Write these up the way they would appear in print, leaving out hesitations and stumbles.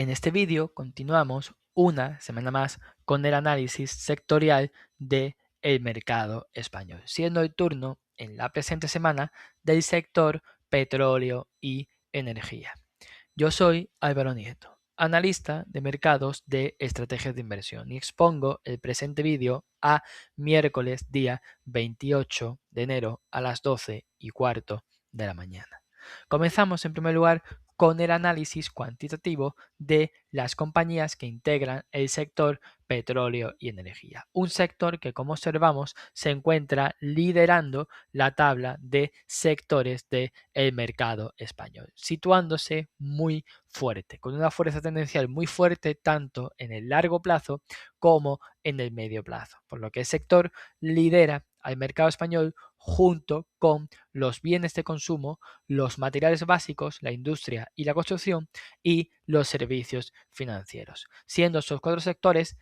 En este vídeo continuamos una semana más con el análisis sectorial del mercado español, siendo el turno en la presente semana del sector petróleo y energía. Yo soy Álvaro Nieto, analista de mercados de estrategias de inversión y expongo el presente vídeo a miércoles día 28 de enero a las 12:15 de la mañana. Comenzamos en primer lugar con el análisis cuantitativo de las compañías que integran el sector petróleo y energía. Un sector que, como observamos, se encuentra liderando la tabla de sectores del mercado español, situándose muy fuerte, con una fuerza tendencial muy fuerte tanto en el largo plazo como en el medio plazo, por lo que el sector lidera al mercado español junto con los bienes de consumo, los materiales básicos, la industria y la construcción y los servicios financieros, siendo estos cuatro sectores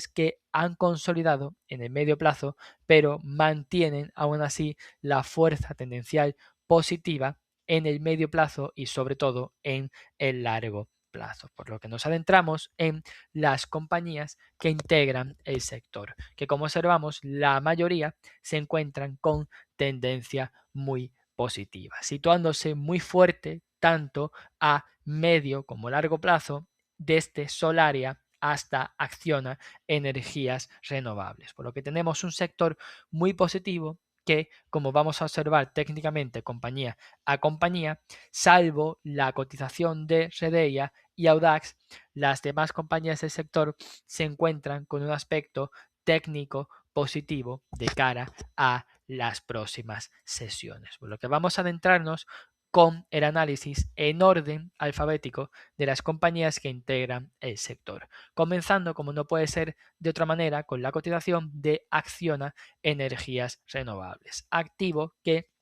que han consolidado en el medio plazo, pero mantienen aún así la fuerza tendencial positiva en el medio plazo y sobre todo en el largo plazo, por lo que nos adentramos en las compañías que integran el sector, que como observamos la mayoría se encuentran con tendencia muy positiva, situándose muy fuerte tanto a medio como largo plazo desde Solaria hasta Acciona Energías Renovables, por lo que tenemos un sector muy positivo que, como vamos a observar técnicamente compañía a compañía, salvo la cotización de Redeia y Audax, las demás compañías del sector se encuentran con un aspecto técnico positivo de cara a las próximas sesiones. Por lo que vamos a adentrarnos con el análisis en orden alfabético de las compañías que integran el sector, comenzando, como no puede ser de otra manera, con la cotización de Acciona Energías Renovables, activo que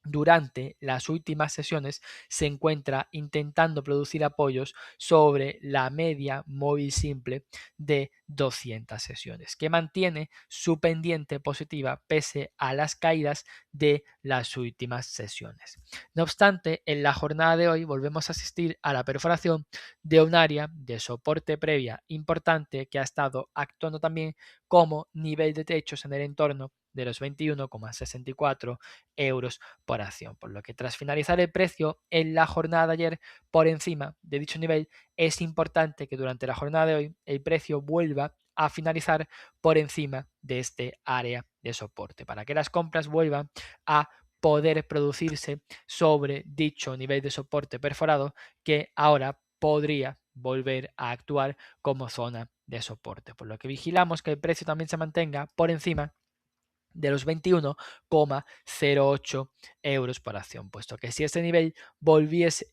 durante las últimas sesiones se encuentra intentando producir apoyos sobre la media móvil simple de 200 sesiones, que mantiene su pendiente positiva pese a las caídas de las últimas sesiones. No obstante, en la jornada de hoy volvemos a asistir a la perforación de un área de soporte previa importante que ha estado actuando también como nivel de techos en el entorno de los 21,64 euros por acción, por lo que tras finalizar el precio en la jornada de ayer por encima de dicho nivel, es importante que durante la jornada de hoy el precio vuelva a finalizar por encima de este área de soporte, para que las compras vuelvan a poder producirse sobre dicho nivel de soporte perforado que ahora podría volver a actuar como zona de soporte, por lo que vigilamos que el precio también se mantenga por encima de los 21,08 euros por acción, puesto que si este nivel volviese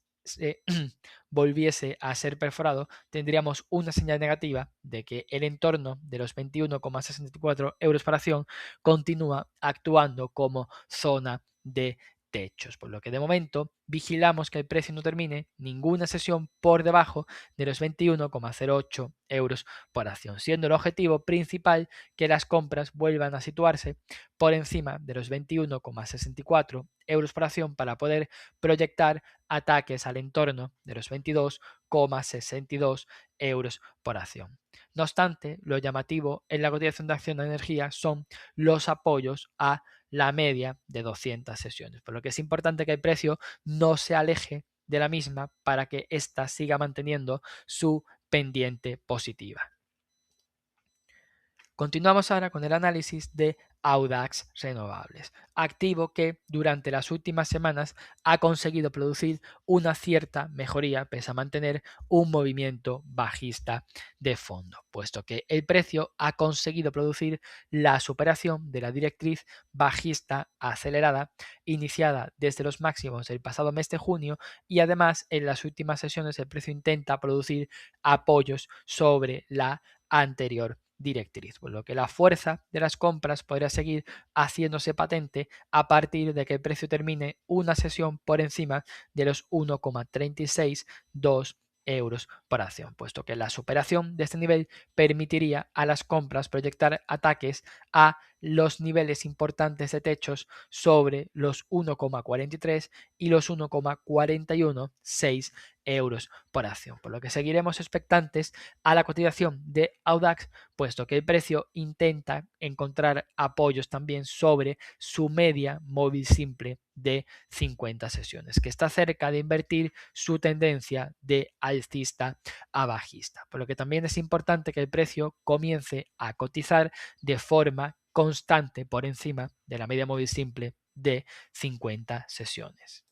a ser perforado, tendríamos una señal negativa de que el entorno de los 21,64 euros por acción continúa actuando como zona de techos, por lo que de momento vigilamos que el precio no termine ninguna sesión por debajo de los 21,08 euros por acción, siendo el objetivo principal que las compras vuelvan a situarse por encima de los 21,64 euros por acción para poder proyectar ataques al entorno de los 22,62 euros por acción. No obstante, lo llamativo en la cotización de Acciona Energía son los apoyos a la media de 200 sesiones, por lo que es importante que el precio no se aleje de la misma para que ésta siga manteniendo su pendiente positiva. Continuamos ahora con el análisis de Audax Renovables, activo que durante las últimas semanas ha conseguido producir una cierta mejoría pese a mantener un movimiento bajista de fondo, puesto que el precio ha conseguido producir la superación de la directriz bajista acelerada iniciada desde los máximos del pasado mes de junio y además en las últimas sesiones el precio intenta producir apoyos sobre la anterior directriz, por lo que la fuerza de las compras podría seguir haciéndose patente a partir de que el precio termine una sesión por encima de los 1,362 euros por acción, puesto que la superación de este nivel permitiría a las compras proyectar ataques a los niveles importantes de techos sobre los 1,43 y los 1,416 euros por acción, por lo que seguiremos expectantes a la cotización de Audax, puesto que el precio intenta encontrar apoyos también sobre su media móvil simple de 50 sesiones, que está cerca de invertir su tendencia de alcista a bajista, por lo que también es importante que el precio comience a cotizar de forma constante por encima de la media móvil simple de 50 sesiones.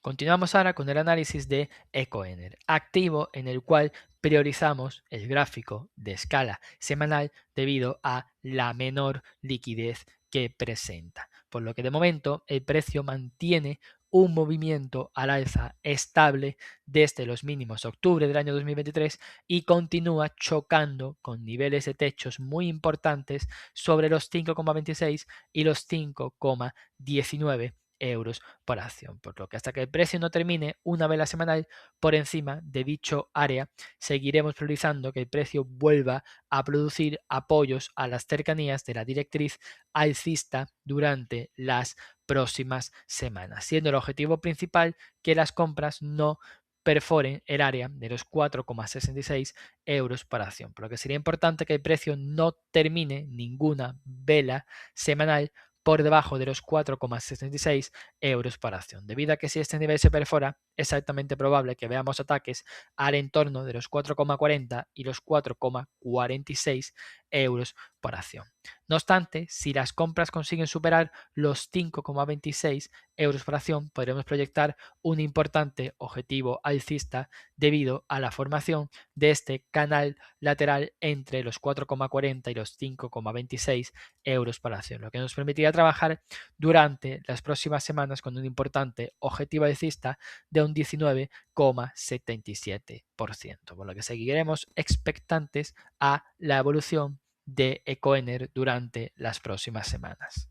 Continuamos ahora con el análisis de Ecoener, activo en el cual priorizamos el gráfico de escala semanal debido a la menor liquidez que presenta, por lo que de momento el precio mantiene un movimiento al alza estable desde los mínimos de octubre del año 2023 y continúa chocando con niveles de techos muy importantes sobre los 5,26 y los 5,19 euros por acción, por lo que hasta que el precio no termine una vela semanal por encima de dicho área, seguiremos priorizando que el precio vuelva a producir apoyos a las cercanías de la directriz alcista durante las próximas semanas, siendo el objetivo principal que las compras no perforen el área de los 4,66 euros por acción, por lo que sería importante que el precio no termine ninguna vela semanal por debajo de los 4,66 euros por acción, debido a que si este nivel se perfora, es altamente probable que veamos ataques al entorno de los 4,40 y los 4,46 euros por acción. No obstante, si las compras consiguen superar los 5,26 euros por acción, podremos proyectar un importante objetivo alcista debido a la formación de este canal lateral entre los 4,40 y los 5,26 euros por acción, lo que nos permitirá trabajar durante las próximas semanas con un importante objetivo alcista de un 19,77%, por lo que seguiremos expectantes a la evolución de Ecoener durante las próximas semanas.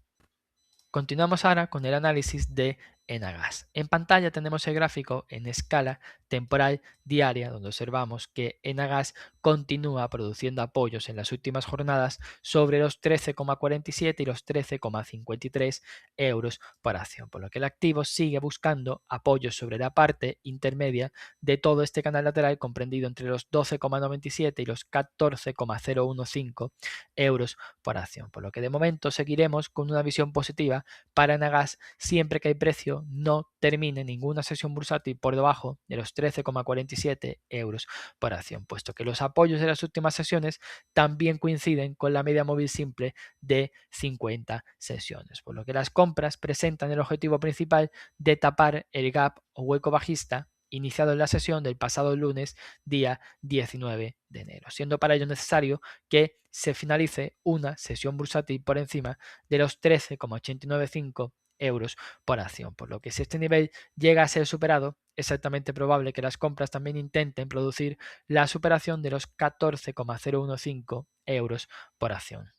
Continuamos ahora con el análisis de Enagas. En pantalla tenemos el gráfico en escala temporal diaria, donde observamos que Enagas continúa produciendo apoyos en las últimas jornadas sobre los 13,47 y los 13,53 euros por acción, por lo que el activo sigue buscando apoyos sobre la parte intermedia de todo este canal lateral comprendido entre los 12,97 y los 14,015 euros por acción, por lo que de momento seguiremos con una visión positiva para Enagas siempre que el precio no termine ninguna sesión bursátil por debajo de los 13,47 euros por acción, puesto que los apoyos de las últimas sesiones también coinciden con la media móvil simple de 50 sesiones, por lo que las compras presentan el objetivo principal de tapar el gap o hueco bajista iniciado en la sesión del pasado lunes, día 19 de enero, siendo para ello necesario que se finalice una sesión bursátil por encima de los 13,895 euros por acción, por lo que si este nivel llega a ser superado, es altamente probable que las compras también intenten producir la superación de los 14,015 euros por acción.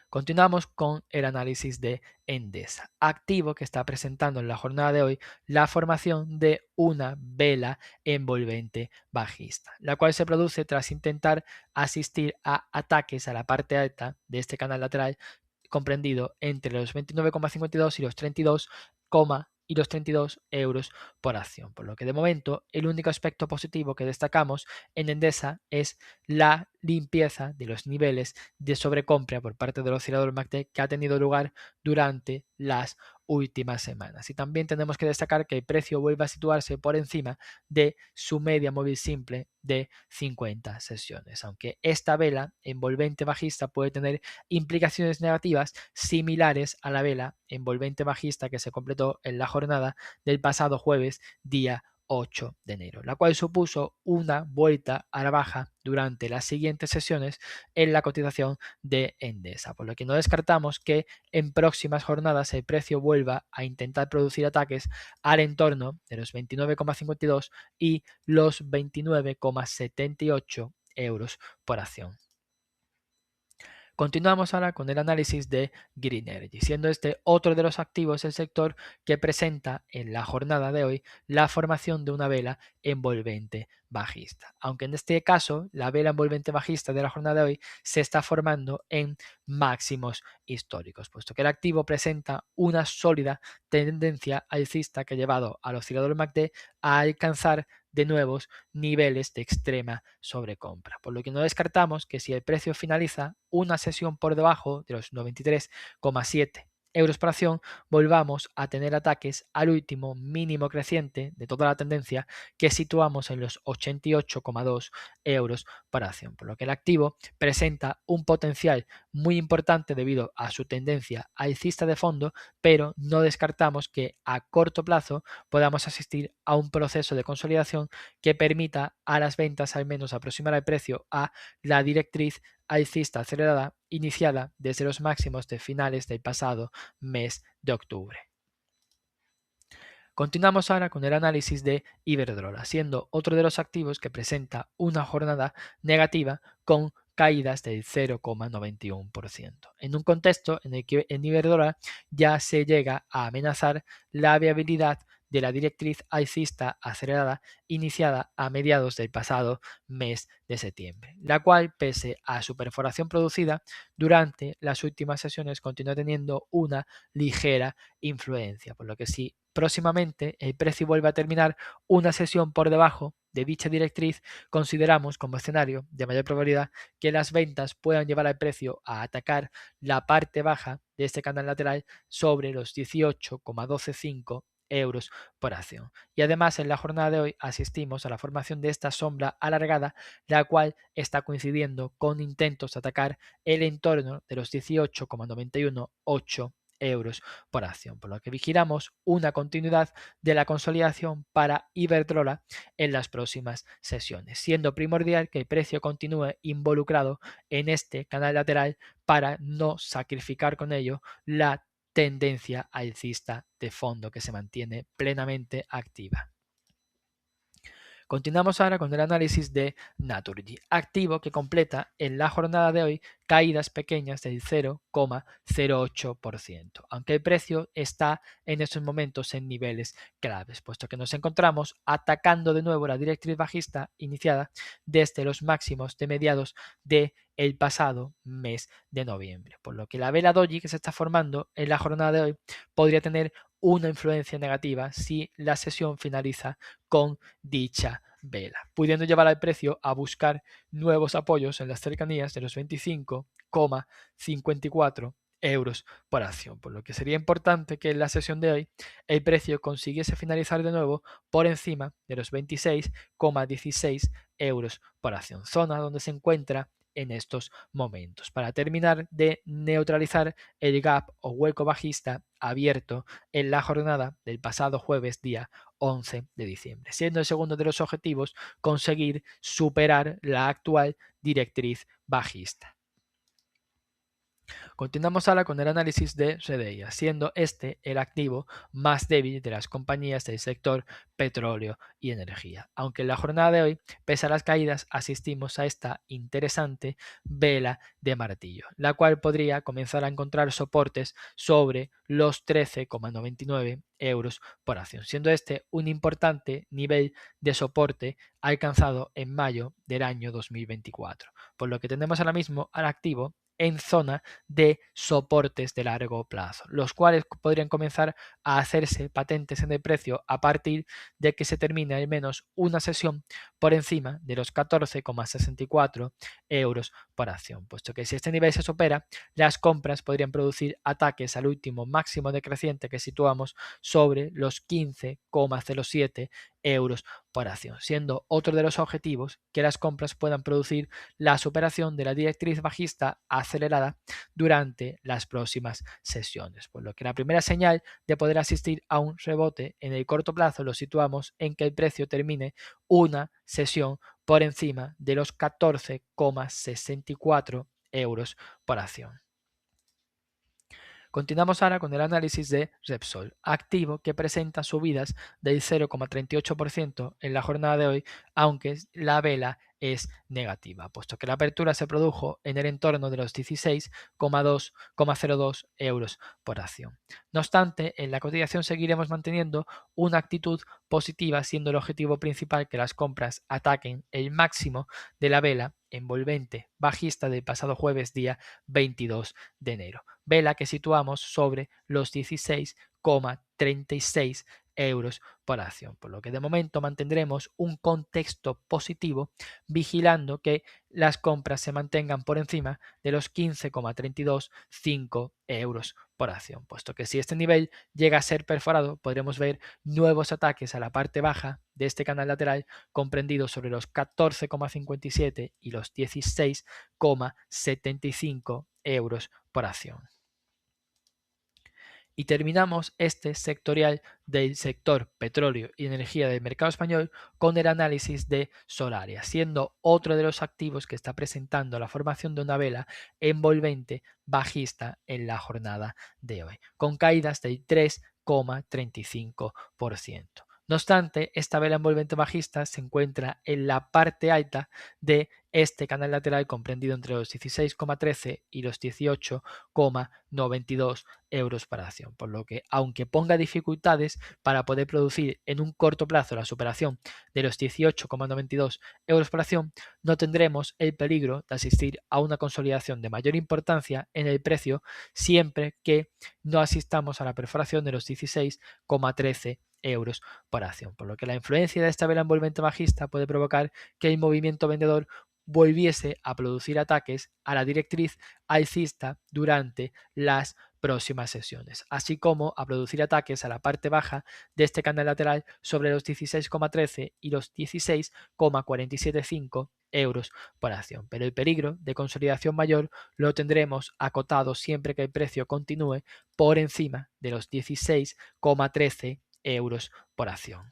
Continuamos con el análisis de Endesa, activo que está presentando en la jornada de hoy la formación de una vela envolvente bajista, la cual se produce tras intentar asistir a ataques a la parte alta de este canal lateral comprendido entre los 29,52 y los 32 euros por acción, por lo que de momento el único aspecto positivo que destacamos en Endesa es la limpieza de los niveles de sobrecompra por parte del oscilador MACD que ha tenido lugar durante las últimas semanas. Y también tenemos que destacar que el precio vuelve a situarse por encima de su media móvil simple de 50 sesiones, aunque esta vela envolvente bajista puede tener implicaciones negativas similares a la vela envolvente bajista que se completó en la jornada del pasado jueves, día 8 de enero, la cual supuso una vuelta a la baja durante las siguientes sesiones en la cotización de Endesa, por lo que no descartamos que en próximas jornadas el precio vuelva a intentar producir ataques al entorno de los 29,52 y los 29,78 euros por acción. Continuamos ahora con el análisis de Green Energy, siendo este otro de los activos del sector que presenta en la jornada de hoy la formación de una vela envolvente bajista. Aunque en este caso la vela envolvente bajista de la jornada de hoy se está formando en máximos históricos, puesto que el activo presenta una sólida tendencia alcista que ha llevado al oscilador MACD a alcanzar de nuevos niveles de extrema sobrecompra, por lo que no descartamos que si el precio finaliza una sesión por debajo de los 93,7 euros por acción, volvamos a tener ataques al último mínimo creciente de toda la tendencia que situamos en los 88,2 euros por acción, por lo que el activo presenta un potencial muy importante debido a su tendencia alcista de fondo, pero no descartamos que a corto plazo podamos asistir a un proceso de consolidación que permita a las ventas al menos aproximar el precio a la directriz alcista acelerada iniciada desde los máximos de finales del pasado mes de octubre. Continuamos ahora con el análisis de Iberdrola, siendo otro de los activos que presenta una jornada negativa con caídas del 0,91%, en un contexto en el que en Iberdrola ya se llega a amenazar la viabilidad de la directriz alcista acelerada iniciada a mediados del pasado mes de septiembre, la cual, pese a su perforación producida durante las últimas sesiones, continúa teniendo una ligera influencia, por lo que si próximamente el precio vuelve a terminar una sesión por debajo de dicha directriz, consideramos como escenario de mayor probabilidad que las ventas puedan llevar al precio a atacar la parte baja de este canal lateral sobre los 18,125 euros por acción. Y además en la jornada de hoy asistimos a la formación de esta sombra alargada, la cual está coincidiendo con intentos de atacar el entorno de los 18,918 euros por acción, por lo que vigilamos una continuidad de la consolidación para Iberdrola en las próximas sesiones, siendo primordial que el precio continúe involucrado en este canal lateral para no sacrificar con ello la tendencia alcista de fondo que se mantiene plenamente activa. Continuamos ahora con el análisis de Naturgy, activo que completa en la jornada de hoy caídas pequeñas del 0,08%, aunque el precio está en estos momentos en niveles claves, puesto que nos encontramos atacando de nuevo la directriz bajista iniciada desde los máximos de mediados de el pasado mes de noviembre, por lo que la vela doji que se está formando en la jornada de hoy podría tener una influencia negativa si la sesión finaliza con dicha vela, pudiendo llevar al precio a buscar nuevos apoyos en las cercanías de los 25,54 euros por acción, por lo que sería importante que en la sesión de hoy el precio consiguiese finalizar de nuevo por encima de los 26,16 euros por acción, zona donde se encuentra en estos momentos, para terminar de neutralizar el gap o hueco bajista abierto en la jornada del pasado jueves día 11 de diciembre, siendo el segundo de los objetivos conseguir superar la actual directriz bajista. Continuamos ahora con el análisis de Redeia, siendo este el activo más débil de las compañías del sector petróleo y energía. Aunque en la jornada de hoy, pese a las caídas, asistimos a esta interesante vela de martillo, la cual podría comenzar a encontrar soportes sobre los 13,99 euros por acción, siendo este un importante nivel de soporte alcanzado en mayo del año 2024, por lo que tenemos ahora mismo al activo en zona de soportes de largo plazo, los cuales podrían comenzar a hacerse patentes en el precio a partir de que se termine al menos una sesión por encima de los 14,64 euros por acción, puesto que si este nivel se supera, las compras podrían producir ataques al último máximo decreciente que situamos sobre los 15,07 euros por acción, siendo otro de los objetivos que las compras puedan producir la superación de la directriz bajista acelerada durante las próximas sesiones, por lo que la primera señal de poder asistir a un rebote en el corto plazo lo situamos en que el precio termine una sesión por encima de los 14,64 euros por acción. Continuamos ahora con el análisis de Repsol, activo que presenta subidas del 0,38% en la jornada de hoy, aunque la vela es negativa, puesto que la apertura se produjo en el entorno de los 16,02 euros por acción. No obstante, en la cotización seguiremos manteniendo una actitud positiva, siendo el objetivo principal que las compras ataquen el máximo de la vela envolvente bajista del pasado jueves día 22 de enero, vela que situamos sobre los 16,36 euros por acción, por lo que de momento mantendremos un contexto positivo vigilando que las compras se mantengan por encima de los 15,325 euros por acción, puesto que si este nivel llega a ser perforado podremos ver nuevos ataques a la parte baja de este canal lateral comprendido sobre los 14,57 y los 16,75 euros por acción. Y terminamos este sectorial del sector petróleo y energía del mercado español con el análisis de Solaria, siendo otro de los activos que está presentando la formación de una vela envolvente bajista en la jornada de hoy, con caídas del 3,35%. No obstante, esta vela envolvente bajista se encuentra en la parte alta de este canal lateral comprendido entre los 16,13 y los 18,92 euros por acción, por lo que aunque ponga dificultades para poder producir en un corto plazo la superación de los 18,92 euros por acción, no tendremos el peligro de asistir a una consolidación de mayor importancia en el precio siempre que no asistamos a la perforación de los 16,13 euros por acción, por lo que la influencia de esta vela envolvente bajista puede provocar que el movimiento vendedor volviese a producir ataques a la directriz alcista durante las próximas sesiones, así como a producir ataques a la parte baja de este canal lateral sobre los 16,13 y los 16,475 euros por acción, pero el peligro de consolidación mayor lo tendremos acotado siempre que el precio continúe por encima de los 16,13 euros por acción.